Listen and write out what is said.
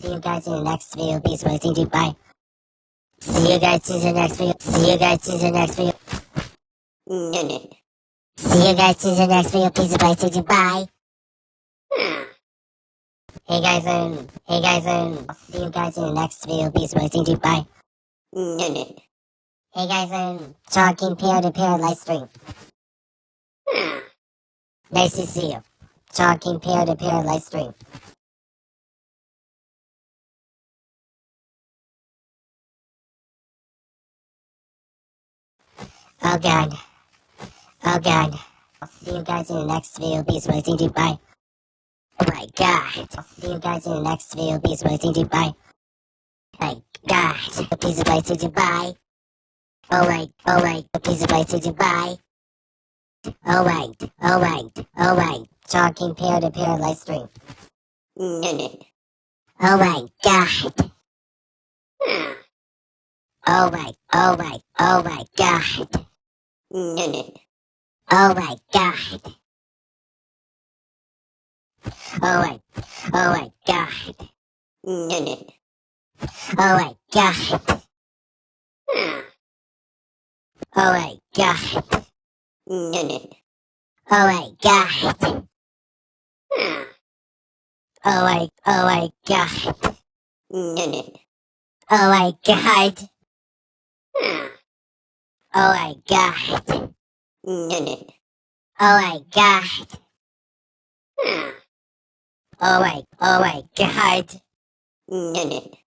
See you guys in the next video. Peace. Waiting to bye. See you guys in the next video. See you guys in the next video. No. See you guys in the next video. Peace. Waiting to bye. Hey guys, see you guys in the next video. Peace. Waiting to bye. No. Hey guys, talking Pierre to Pierre live stream. Nice to see you. Talking Pierre to Pierre live stream. Oh god. Oh god. I'll see you guys in the next video. Peace. Waiting to bye. Oh my god. I'll see you guys in the next video. Peace. Waiting to bye. My god. Peace. Waiting to bye. Alright. Peace. Waiting to bye. Alright. Talking Pierre to Pierre live stream. No. Oh my god. Alright. Oh my god. No. Oh my god. Alright. God. No. Oh my god. Alright. God. No. Oh my god. Oh my god. No. Oh my god. Oh my god. No. Oh my god. Oh my god. No.